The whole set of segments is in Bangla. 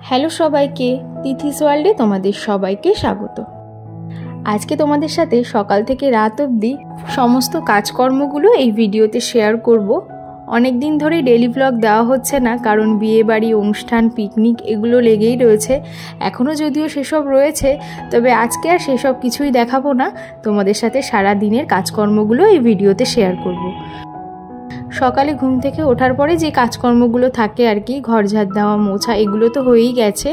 হ্যালো সবাইকে, তিথিস ওয়ার্ল্ডে তোমাদের সবাইকে স্বাগত। আজকে তোমাদের সাথে সকাল থেকে রাত অবধি সমস্ত কাজকর্মগুলো এই ভিডিওতে শেয়ার করব। অনেক দিন ধরেই ডেইলি ব্লগ দেওয়া হচ্ছে না, কারণ বিয়ে বাড়ি, অনুষ্ঠান, পিকনিক এগুলো লেগেই রয়েছে। এখনও যদিও সেসব রয়েছে, তবে আজকে আর সেসব কিছুই দেখাবো না। তোমাদের সাথে সারা দিনের কাজকর্মগুলো এই ভিডিওতে শেয়ার করব। সকালে ঘুম থেকে ওঠার পরে যে কাজকর্মগুলো থাকে আর কি, ঘর ঝাড় দেওয়া, মোছা, এগুলো তো হয়েই গেছে।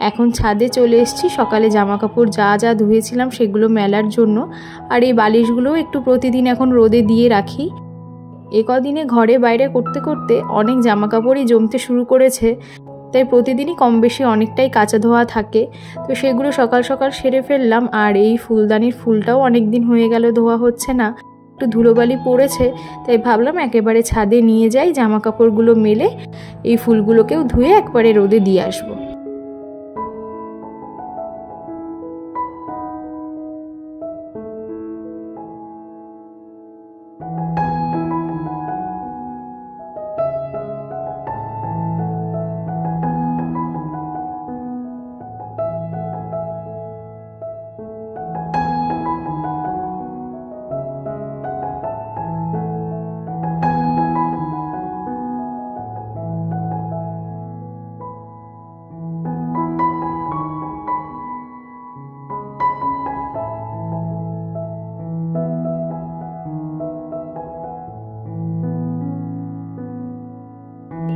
এখন ছাদে চলে এসেছি। সকালে জামা কাপড় যা যা ধুয়েছিলাম সেগুলো মেলার জন্য। আর এই বালিশগুলোও একটু প্রতিদিন এখন রোদে দিয়ে রাখি। এ কদিনে ঘরে বাইরে করতে করতে অনেক জামা কাপড়ই জমতে শুরু করেছে, তাই প্রতিদিনই কম বেশি অনেকটাই কাচা ধোয়া থাকে। তো সেগুলো সকাল সকাল সেরে ফেললাম। আর এই ফুলদানির ফুলটাও অনেক দিন হয়ে গেল ধোয়া হচ্ছে না, একটু ধুলোবালি পড়েছে, তাই ভাবলাম একেবারে ছাদে নিয়ে যাই, জামা কাপড়গুলো মেলে এই ফুলগুলোকেও ধুয়ে একবারে রোদে দিয়ে আসবো।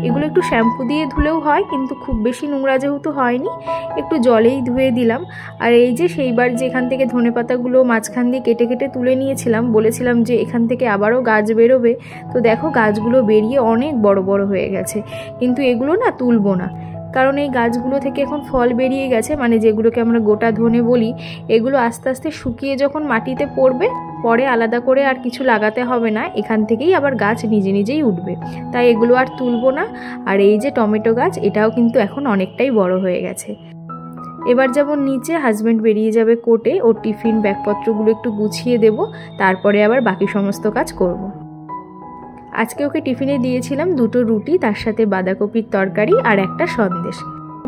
এগুলো একটু শ্যাম্পু দিয়ে ধুলেও হয়, কিন্তু খুব বেশি নোংরা যেহেতু হয়নি, একটু জলেই ধুয়ে দিলাম। আর এই যে সেইবার যেখান থেকে ধনেপাতাগুলো মাঝখান দিয়ে কেটে কেটে তুলে নিয়েছিলাম, বলেছিলাম যে এখান থেকে আবারও গাছ বেরোবে। তো দেখো গাছগুলো বেরিয়ে অনেক বড় বড় হয়ে গেছে, কিন্তু এগুলো না তুলবো না, কারণ এই গাছগুলো থেকে এখন ফল বেরিয়ে গেছে, মানে যেগুলোকে আমরা গোটা ধনে বলি। এগুলো আস্তে আস্তে শুকিয়ে যখন মাটিতে পড়বে, পরে আলাদা করে আর কিছু লাগাতে হবে না, এখান থেকেই আবার গাছ নিজে নিজেই উঠবে। তাই এগুলো আর তুলবো না। আর এই যে টমেটো গাছ, এটাও কিন্তু এখন অনেকটাই বড় হয়ে গেছে। এবার যেমন নিচে হাজব্যান্ড বেরিয়ে যাবে কোর্টে, ওর টিফিন ব্যাগপত্রগুলো একটু গুছিয়ে দেব, তারপরে আবার বাকি সমস্ত কাজ করব। আজকে ওকে টিফিনে দিয়েছিলাম 2টো রুটি, তার সাথে বাঁধাকপির তরকারি আর একটা সন্দেশ।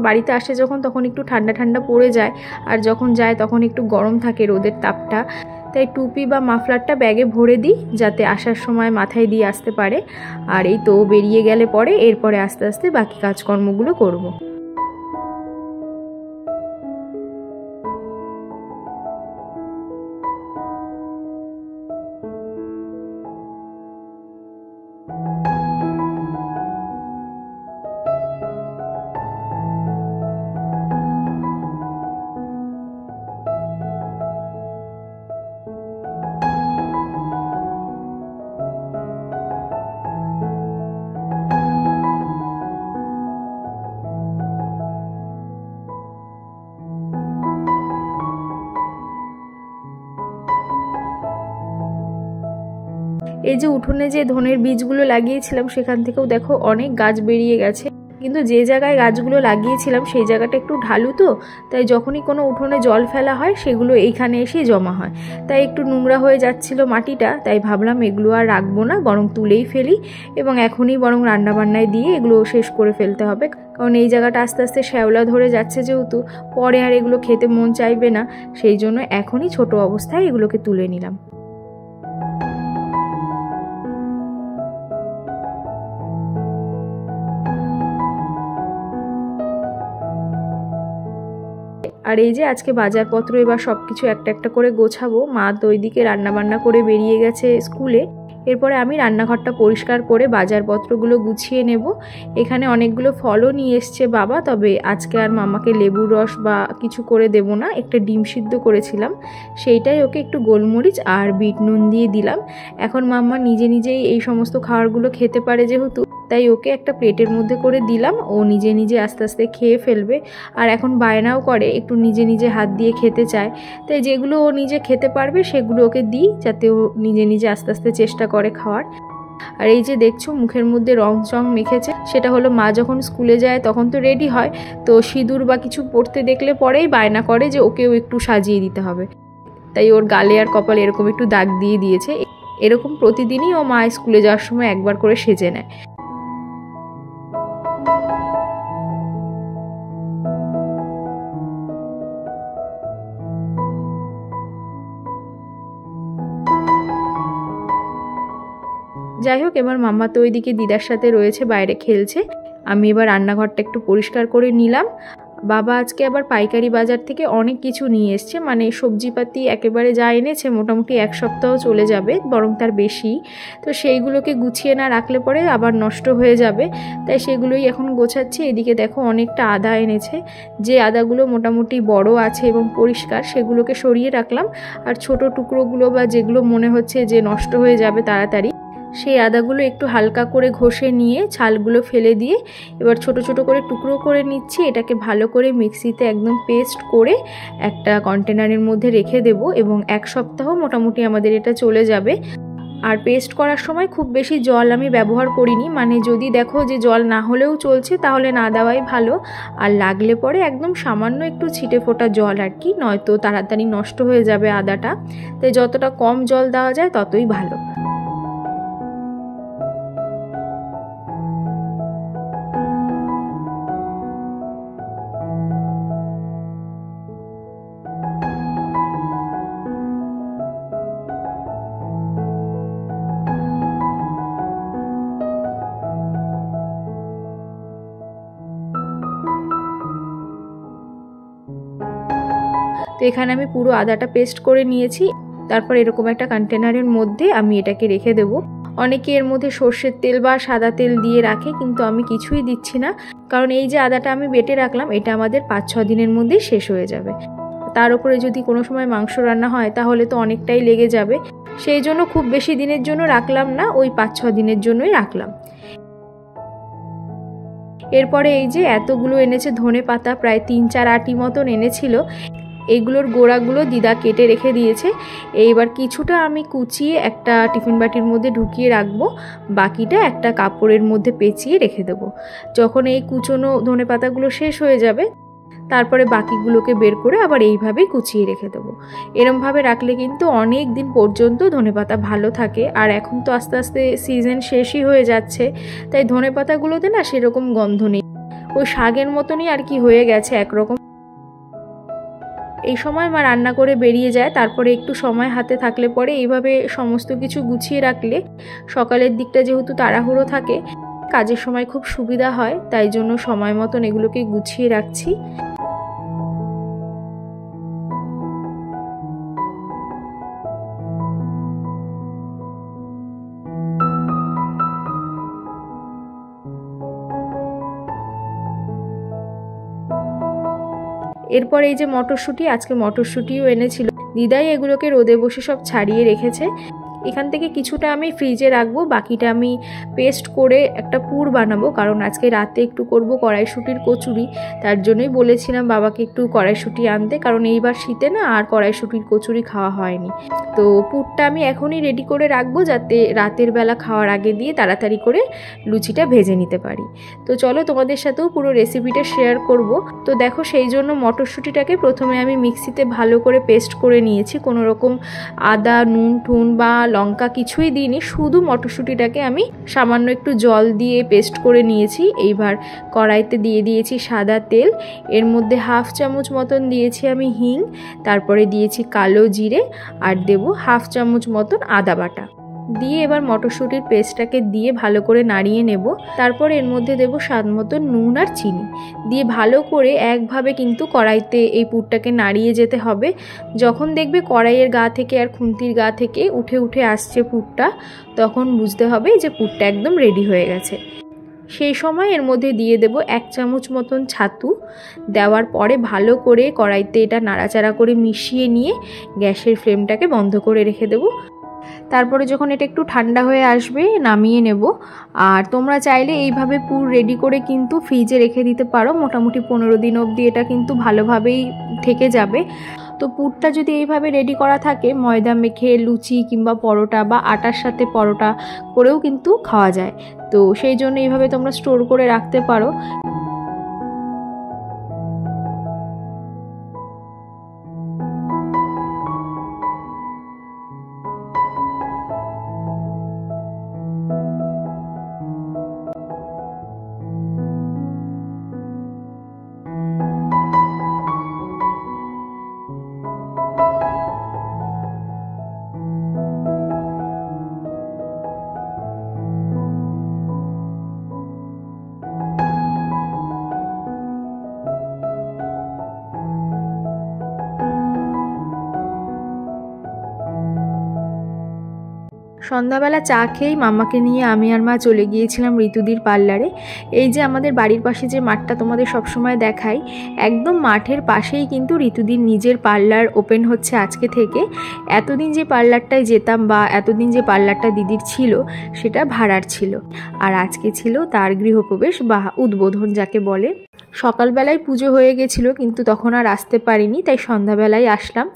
বাড়িতে আসে যখন, তখন একটু ঠান্ডা ঠান্ডা পড়ে যায়, আর যখন যায় তখন একটু গরম থাকে রোদের তাপটা, তাই টুপি বা মাফলারটা ব্যাগে ভরে দিই, যাতে আসার সময় মাথায় দিয়ে আসতে পারে। আর এই তো বেরিয়ে গেলে পরে এরপরে আস্তে আস্তে বাকি কাজকর্মগুলো করব। এই যে উঠোনে যে ধনের বীজগুলো লাগিয়েছিলাম, সেখান থেকেও দেখো অনেক গাছ বেরিয়ে গেছে। কিন্তু যে জায়গায় গাছগুলো লাগিয়েছিলাম সেই জায়গাটা একটু ঢালু, তো তাই যখনই কোনো উঠোনে জল ফেলা হয় সেগুলো এইখানে এসে জমা হয়, তাই একটু নোংরা হয়ে যাচ্ছিল মাটিটা। তাই ভাবলাম এগুলো আর রাখবো না, বরং তুলেই ফেলি, এবং এখনই বরং রান্নাবান্নায় দিয়ে এগুলো শেষ করে ফেলতে হবে। কারণ এই জায়গাটা আস্তে আস্তে শ্যাওলা ধরে যাচ্ছে, যেহেতু পরে আর এগুলো খেতে মন চাইবে না, সেই জন্য এখনই ছোট অবস্থায় এগুলোকে তুলে নিলাম। আর এই যে আজকে বাজারপত্র এবার সব কিছু একটা একটা করে গোছাবো। মা তো ওইদিকে রান্নাবান্না করে বেরিয়ে গেছে স্কুলে, এরপরে আমি রান্নাঘরটা পরিষ্কার করে বাজারপত্রগুলো গুছিয়ে নেব। এখানে অনেকগুলো ফলও নিয়ে এসছে বাবা, তবে আজকে আর মামাকে লেবুর রস বা কিছু করে দেব না। একটা ডিম সিদ্ধ করেছিলাম, সেইটাই ওকে একটু গোলমরিচ আর বিট নুন দিয়ে দিলাম। এখন মাম্মা নিজে নিজেই এই সমস্ত খাবারগুলো খেতে পারে যেহেতু, তাই ওকে একটা প্লেটের মধ্যে করে দিলাম, ও নিজে নিজে আস্তে আস্তে খেয়ে ফেলবে। আর এখন বায়নাও করে, একটু নিজে নিজে হাত দিয়ে খেতে চায়, তাই যেগুলো ও নিজে খেতে পারবে সেগুলো ওকে দিই, যাতে ও নিজে নিজে আস্তে আস্তে চেষ্টা করে খাওয়ার। আর এই যে দেখছো মুখের মধ্যে রং চং মেখেছে, সেটা হলো মা যখন স্কুলে যায় তখন তো রেডি হয়, তো সিঁদুর বা কিছু পরতে দেখলে পরেই বায়না করে যে ওকেও একটু সাজিয়ে দিতে হবে, তাই ওর গালে আর কপালে এরকম একটু দাগ দিয়ে দিয়েছে। এরকম প্রতিদিনই ও মা স্কুলে যাওয়ার সময় একবার করে সেজে নেয়। যাই হোক, এবার মাম্মা তো ওইদিকে দিদার সাথে রয়েছে, বাইরে খেলছে। আমি এবার রান্নাঘরটা একটু পরিষ্কার করে নিলাম। বাবা আজকে আবার পাইকারি বাজার থেকে অনেক কিছু নিয়ে এসছে, মানে সবজিপাতি একেবারে যা এনেছে মোটামুটি 1 সপ্তাহ চলে যাবে, বরং তার বেশি। তো সেইগুলোকে গুছিয়ে না রাখলে পরে আবার নষ্ট হয়ে যাবে, তাই সেগুলোই এখন গোছাচ্ছি। এদিকে দেখো অনেকটা আদা এনেছে, যে আদাগুলো মোটামুটি বড় আছে এবং পরিষ্কার সেগুলোকে সরিয়ে রাখলাম, আর ছোট টুকরোগুলো বা যেগুলো মনে হচ্ছে যে নষ্ট হয়ে যাবে তাড়াতাড়ি, সেই আদাগুলো একটু হালকা করে ঘষে নিয়ে ছালগুলো ফেলে দিয়ে এবার ছোট ছোট করে টুকরো করে নিচ্ছি। এটাকে ভালো করে মিক্সিতে একদম পেস্ট করে একটা কন্টেনারের মধ্যে রেখে দেব, এবং 1 সপ্তাহ মোটামুটি আমাদের এটা চলে যাবে। আর পেস্ট করার সময় খুব বেশি জল আমি ব্যবহার করিনি, মানে যদি দেখো যে জল না হলেও চলছে তাহলে না দেওয়াই ভালো, আর লাগলে পরে একদম সামান্য একটু ছিটে ফোটা জল আর কি, নয়তো তাড়াতাড়ি নষ্ট হয়ে যাবে আদাটা। তাই যতটা কম জল দেওয়া যায় ততই ভালো। তো এখানে আমি পুরো আদাটা পেস্ট করে নিয়েছি। তারপর এরকম একটা কন্টেনারের মধ্যে আমি এটাকে রেখে দেব। অনেকে এর মধ্যে সর্ষের তেল বা সাদা তেল দিয়ে রাখে, কিন্তু আমি কিছুই দিচ্ছি না, কারণ এই যে আদাটা আমি বেটে রাখলাম এটা আমাদের 5-6 দিনের মধ্যেই শেষ হয়ে যাবে। তার উপরে যদি কোনো সময় মাংস রান্না হয় তাহলে তো অনেকটাই লেগে যাবে, সেই জন্য খুব বেশি দিনের জন্য রাখলাম না, ওই 5-6 দিনের জন্যই রাখলাম। এরপরে এই যে এতগুলো এনেছে ধনে পাতা, প্রায় 3-4 আটি মতন এনেছিল। এইগুলোর গোড়াগুলো দিদা কেটে রেখে দিয়েছে। এইবার কিছুটা আমি কুচিয়ে একটা টিফিন বাটির মধ্যে ঢুকিয়ে রাখবো, বাকিটা একটা কাপড়ের মধ্যে পেঁচিয়ে রেখে দেবো। যখন এই কুচনো ধনে পাতাগুলো শেষ হয়ে যাবে তারপরে বাকিগুলোকে বের করে আবার এইভাবেই কুচিয়ে রেখে দেবো। এরমভাবে রাখলে কিন্তু অনেক দিন পর্যন্ত ধনেপাতা ভালো থাকে। আর এখন তো আস্তে আস্তে সিজন শেষই হয়ে যাচ্ছে, তাই ধনেপাতাগুলোতে না সেরকম গন্ধ নেই, ওই শাকের মতনই আর কি হয়ে গেছে একরকম। এই সময় মা রান্না করে বেরিয়ে যায়, তারপরে একটু সময় হাতে থাকলে পরে এইভাবে সমস্ত কিছু গুছিয়ে রাখলে সকালের দিকটা যেহেতু তাড়াহুড়ো থাকে, কাজের সময় খুব সুবিধা হয়, তাই জন্য সময় মতন এগুলোকে গুছিয়ে রাখছি। এরপর এই যে মটরশুঁটি, আজকে মটরশুঁটিও এনেছিল, দিদাই এগুলোকে রোদে বসে সব ছাড়িয়ে রেখেছে। এখান থেকে কিছুটা আমি ফ্রিজে রাখবো, বাকিটা আমি পেস্ট করে একটা পুর বানাবো, কারণ আজকে রাতে একটু করব কড়াইশুঁটির কচুরি। তার জন্যই বলেছিলাম বাবাকে একটু কড়াইশুঁটি আনতে, কারণ এইবার শীতে না আর কড়াইশুঁটির কচুরি খাওয়া হয়নি। তো পুরটা আমি এখনই রেডি করে রাখবো, যাতে রাতের বেলা খাওয়ার আগে দিয়ে তাড়াতাড়ি করে লুচিটা ভেজে নিতে পারি। তো চলো তোমাদের সাথেও পুরো রেসিপিটা শেয়ার করব। তো দেখো সেই জন্য মটরশুঁটিটাকে প্রথমে আমি মিক্সিতে ভালো করে পেস্ট করে নিয়েছি, কোনো রকম আদা, নুন টুন বা লঙ্কা কিছুই দিইনি, শুধু মটরশুঁটিটাকে আমি সামান্য একটু জল দিয়ে পেস্ট করে নিয়েছি। এইবার কড়াইতে দিয়ে দিয়েছি সাদা তেল, এর মধ্যে 1/2 চামচ মতন দিয়েছি আমি হিং, তারপরে দিয়েছি কালো জিরে, আর দেব 1/2 চামচ মতন আদা বাটা দিয়ে এবার মটরশুঁটির পেস্টটাকে দিয়ে ভালো করে নাড়িয়ে নেব। তারপর এর মধ্যে দেব স্বাদ মতো নুন আর চিনি দিয়ে ভালো করে একভাবে কিন্তু কড়াইতে এই পুরটাকে নাড়িয়ে যেতে হবে। যখন দেখবে কড়াইয়ের গা থেকে আর খুন্তির গা থেকে উঠে উঠে আসছে পুরটা, তখন বুঝতে হবে যে পুরটা একদম রেডি হয়ে গেছে। সেই সময় এর মধ্যে দিয়ে দেব 1 চামচ মতন ছাতু, দেওয়ার পরে ভালো করে কড়াইতে এটা নাড়াচাড়া করে মিশিয়ে নিয়ে গ্যাসের ফ্লেমটাকে বন্ধ করে রেখে দেব। তারপরে যখন এটা একটু ঠান্ডা হয়ে আসবে নামিয়ে নেব। আর তোমরা চাইলে এইভাবে পুর রেডি করে কিন্তু ফ্রিজে রেখে দিতে পারো, মোটামুটি 15 দিন অবধি এটা কিন্তু ভালোভাবেই থেকে যাবে। তো পুরটা যদি এইভাবে রেডি করা থাকে, ময়দা মেখে লুচি কিংবা পরোটা বা আটার সাথে পরোটা করেও কিন্তু খাওয়া যায়। তো সেই জন্য এইভাবে তোমরা স্টোর করে রাখতে পারো। সন্ধ্যাবেলা চা খেয়েই মাম্মাকে নিয়ে আমি আর মা চলে গিয়েছিলাম ঋতুদির পার্লারে। এই যে আমাদের বাড়ির পাশে যে মাঠটা তোমাদের সবসময় দেখাই, একদম মাঠের পাশেই কিন্তু ঋতুদির নিজের পার্লার ওপেন হচ্ছে আজকে থেকে। এতদিন যে পার্লারটায় যেতাম বা এতদিন যে পার্লারটা দিদির ছিল সেটা ভাড়ার ছিল, আর আজকে ছিল তার গৃহপ্রবেশ বা উদ্বোধন যাকে বলে। সকালবেলায় পুজো হয়ে গেছিলো, কিন্তু তখন আর আসতে পারিনি, তাই সন্ধ্যাবেলায় আসলাম।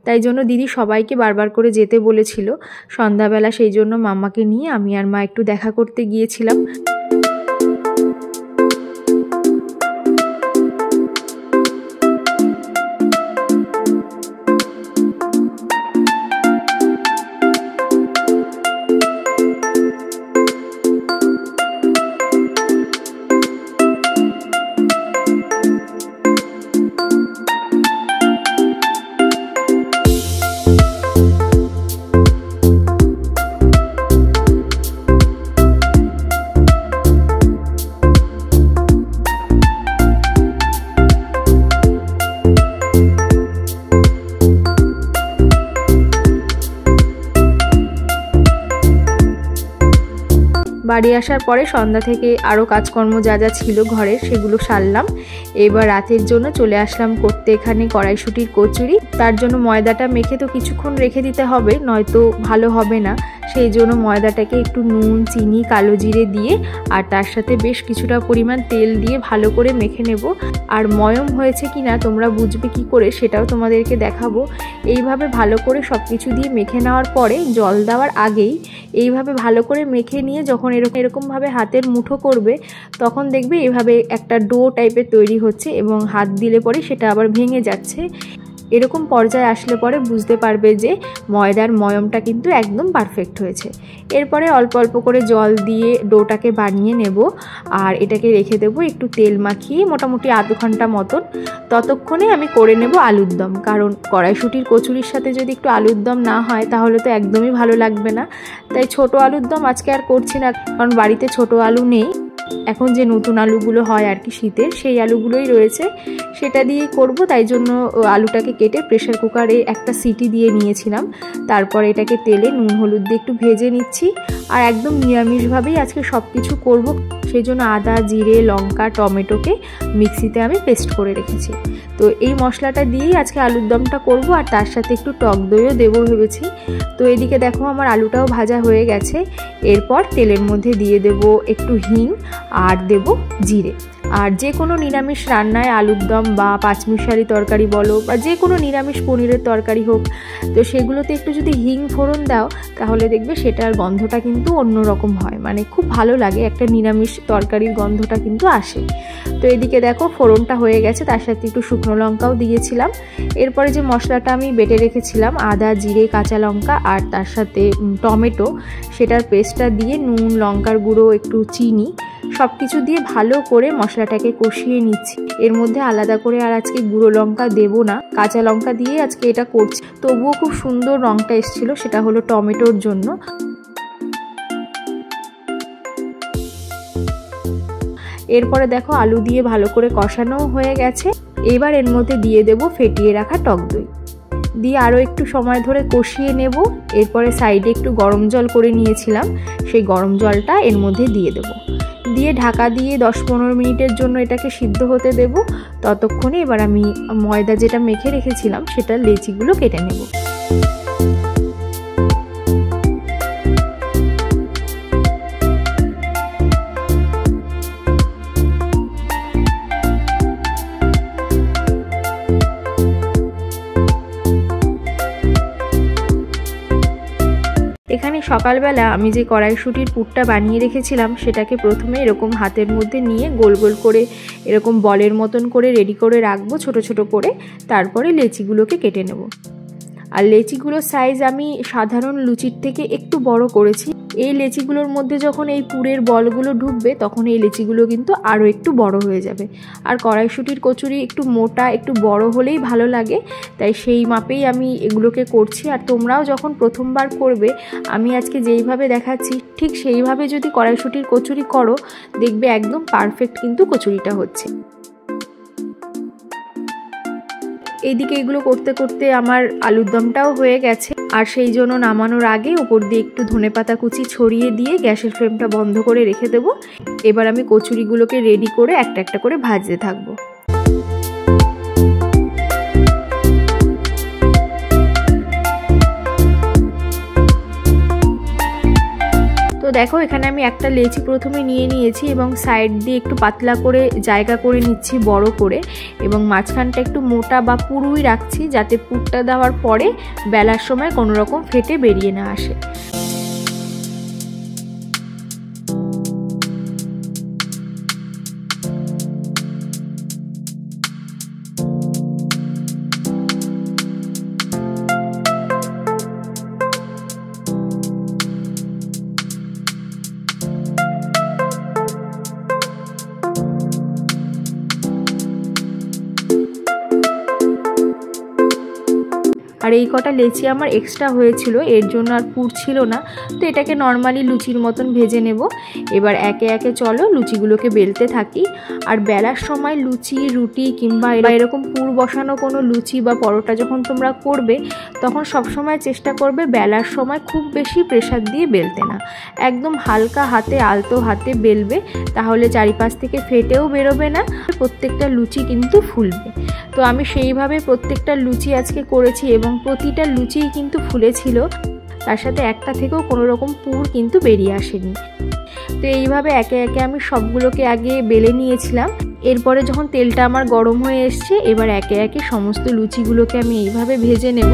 তাই জন্য দিদি সবাইকে বারবার করে যেতে বলেছিল সন্ধ্যাবেলা, সেই জন্য মাম্মাকে নিয়ে আমি আর মা একটু দেখা করতে গিয়েছিলাম। বাড়ি আসার পরে সন্ধ্যা থেকে আরও কাজকর্ম যা যা ছিল ঘরের সেগুলো সারলাম। এবার রাতের জন্য চলে আসলাম করতে এখানে কড়াইশুঁটির কচুরি। তার জন্য ময়দাটা মেখে তো কিছুক্ষণ রেখে দিতে হবে, নয়তো ভালো হবে না। সেই জন্য ময়দাটাকে একটু নুন, চিনি, কালো জিরে দিয়ে আর তার সাথে বেশ কিছুটা পরিমাণ তেল দিয়ে ভালো করে মেখে নেব। আর ময়ম হয়েছে কিনা তোমরা বুঝবে কি করে সেটাও তোমাদেরকে দেখাবো। এইভাবে ভালো করে সব কিছু দিয়ে মেখে নেওয়ার পরে জল দেওয়ার আগেই এইভাবে ভালো করে মেখে নিয়ে যখন এরকমভাবে হাতের মুঠো করবে তখন দেখবে এভাবে একটা ডো টাইপের তৈরি হচ্ছে এবং হাত দিলে পরে সেটা আবার ভেঙে যাচ্ছে। এরকম পর্যায়ে আসলে পরে বুঝতে পারবে যে ময়দার ময়মটা কিন্তু একদম পারফেক্ট হয়েছে। এরপরে অল্প অল্প করে জল দিয়ে ডোটাকে বানিয়ে নেব আর এটাকে রেখে দেবো একটু তেল মাখিয়ে মোটামুটি আধ ঘন্টা মতন। ততক্ষণে আমি করে নেব আলুর দম, কারণ কড়াইশুঁটির কচুরির সাথে যদি একটু আলুর দম না হয় তাহলে তো একদমই ভালো লাগবে না। তাই ছোট আলুর দম আজকে আর করছি না, কারণ বাড়িতে ছোট আলু নেই। এখন যে নতুন আলুগুলো হয় আর কি শীতের, সেই আলুগুলোই রয়েছে, সেটা দিয়েই করব। তাই জন্য আলুটাকে কেটে প্রেসার কুকারে একটা সিটি দিয়ে নিয়েছিলাম। তারপর এটাকে তেলে নুন হলুদ দিয়ে একটু ভেজে নিচ্ছি। আর একদম নিরামিষভাবেই আজকে সব কিছু করব, সেই জন্য আদা, জিরে, লঙ্কা, টমেটোকে মিক্সিতে আমি পেস্ট করে রেখেছি। তো এই মশলাটা দিয়েই আজকে আলুর দমটা করব, আর তার সাথে একটু টক দইও দেবো ভেবেছি। তো এদিকে দেখো আমার আলুটাও ভাজা হয়ে গেছে। এরপর তেলের মধ্যে দিয়ে দেব একটু হিং আর দেব জিরে। আর যে কোনো নিরামিষ রান্নায় আলুর দম বা পাঁচমিশালি তরকারি বলো বা যে কোনো নিরামিষ পনিরের তরকারি হোক, তো সেগুলোতে একটু যদি হিং ফোড়ন দাও তাহলে দেখবে সেটার গন্ধটা কিন্তু অন্যরকম হয়, মানে খুব ভালো লাগে, একটা নিরামিষ তরকারির গন্ধটা কিন্তু আসে। তো এদিকে দেখো ফোড়নটা হয়ে গেছে, তার সাথে একটু শুকনো লঙ্কাও দিয়েছিলাম। এরপরে যে মশলাটা আমি বেটে রেখেছিলাম আদা, জিরে, কাঁচা লঙ্কা আর তার সাথে টমেটো, সেটার পেস্টটা দিয়ে নুন, লঙ্কার গুঁড়ো, একটু চিনি সব কিছু দিয়ে ভালো করে মশলাটাকে কষিয়ে নিচ্ছি। এর মধ্যে আলাদা করে আর আজকে গুঁড়ো লঙ্কা দেবো না, কাঁচা লঙ্কা দিয়ে আজকে এটা করছি। তবুও খুব সুন্দর রঙটা এসেছিল, সেটা হলো টমেটোর জন্য। এরপরে দেখো আলু দিয়ে ভালো করে কষানো হয়ে গেছে। এবার এর মধ্যে দিয়ে দেব ফেটিয়ে রাখা টক দই, দিয়ে আরও একটু সময় ধরে কষিয়ে নেব। এরপরে সাইডে একটু গরম জল করে নিয়েছিলাম, সেই গরম জলটা এর মধ্যে দিয়ে দেব, দিয়ে ঢাকা দিয়ে 10-15 মিনিটের জন্য এটাকে সিদ্ধ হতে দেব। ততক্ষণে এবার আমি ময়দা যেটা মেখে রেখেছিলাম সেটার লেচিগুলো কেটে নেব। এখানে সকালবেলা আমি যে কড়াইশুঁটির পুরটা বানিয়ে রেখেছিলাম সেটাকে প্রথমে এরকম হাতের মধ্যে নিয়ে গোল গোল করে এরকম বলের মতন করে রেডি করে রাখবো ছোট ছোট করে। তারপরে লেচিগুলোকে কেটে নেব। আর লেচিগুলোর সাইজ আমি সাধারণ লুচির থেকে একটু বড় করেছি। এই লেচিগুলোর মধ্যে যখন এই পুরের বলগুলো ঢুকবে তখন এই লেচিগুলো কিন্তু আরও একটু বড় হয়ে যাবে। আর কড়াইশুঁটির কচুরি একটু মোটা, একটু বড় হলেই ভালো লাগে, তাই সেই মাপেই আমি এগুলোকে করছি। আর তোমরাও যখন প্রথমবার করবে, আমি আজকে যেইভাবে দেখাচ্ছি ঠিক সেইভাবে যদি কড়াইশুঁটির কচুরি করো, দেখবে একদম পারফেক্ট কিন্তু কচুরিটা হচ্ছে। এইদিকে এগুলো করতে করতে আমার আলুর দমটাও হয়ে গেছে। আর সেই জন্য নামানোর আগে উপর দিয়ে একটু ধনেপাতা কুচি ছড়িয়ে দিয়ে গ্যাসের ফ্লেমটা বন্ধ করে রেখে দেবো। এবার আমি কচুরিগুলোকে রেডি করে একটা একটা করে ভাজতে থাকবো। তো দেখো এখানে আমি একটা লেচি প্রথমে নিয়ে নিয়েছি এবং সাইড দিয়ে একটু পাতলা করে জায়গা করে নিচ্ছি বড় করে, এবং মাঝখানটা একটু মোটা বা পুরুই রাখছি যাতে পুরটা দেওয়ার পরে বেলার সময় কোনো রকম ফেটে বেরিয়ে না আসে। আর এই কটা লেচি আমার এক্সট্রা হয়েছিল, এর জন্য আর পুর ছিল না, তো এটাকে নর্মালি লুচির মতন ভেজে নেব। এবার একে একে চলো লুচিগুলোকে বেলতে থাকি। আর বেলার সময় লুচি, রুটি কিংবা এরকম পুর বসানো কোনো লুচি বা পরোটা যখন তোমরা করবে তখন সবসময় চেষ্টা করবে বেলার সময় খুব বেশি প্রেসার দিয়ে বেলতে না, একদম হালকা হাতে আলতো হাতে বেলবে, তাহলে চারিপাশ থেকে ফেটেও বেরোবে না, প্রত্যেকটা লুচি কিন্তু ফুলবে। তো আমি সেইভাবে প্রত্যেকটা লুচি আজকে করেছি এবং প্রতিটা লুচিই কিন্তু ফুলেছিল, তার সাথে একটা থেকেও কোনো রকম পুর কিন্তু বেরিয়ে আসেনি। তো এইভাবে একে একে আমি সবগুলোকে আগে বেলে নিয়েছিলাম। এরপরে যখন তেলটা আমার গরম হয়ে এসছে, এবার একে একে সমস্ত লুচিগুলোকে আমি এইভাবে ভেজে নেব।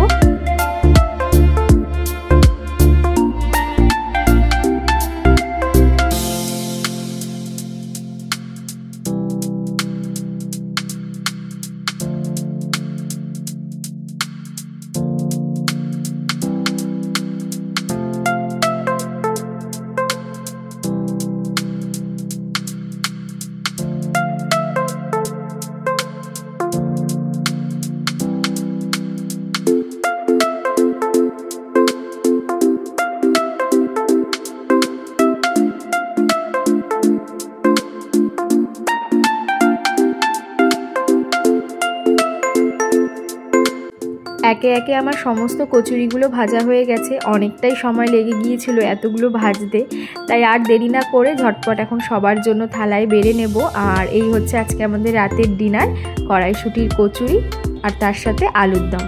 একে একে আমার সমস্ত কচুরিগুলো ভাজা হয়ে গেছে, অনেকটাই সময় লেগে গিয়েছিল এতগুলো ভাজতে, তাই আর দেরি না করে ঝটপট এখন সবার জন্য থালায় বেড়ে নেব। আর এই হচ্ছে আজকে আমাদের রাতের ডিনার, কড়াইশুঁটির কচুরি আর তার সাথে আলুর দম।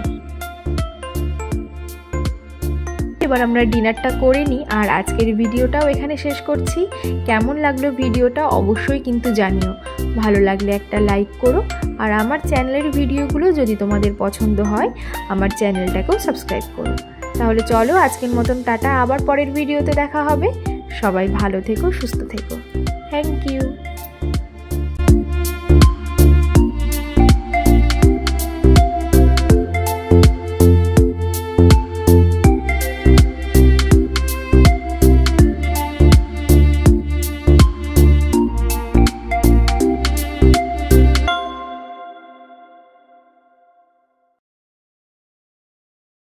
এবার আমরা ডিনারটা করে নিই আর আজকের ভিডিওটাও এখানে শেষ করছি। কেমন লাগলো ভিডিওটা অবশ্যই কিন্তু জানিও, ভালো লাগলে একটা লাইক করো, আর আমার চ্যানেলের ভিডিওগুলো যদি তোমাদের পছন্দ হয় আমার চ্যানেলটাকেও সাবস্ক্রাইব করো। তাহলে চলো আজকের মতন টাটা, আবার পরের ভিডিওতে দেখা হবে। সবাই ভালো থেকো, সুস্থ থেকো। Thank you.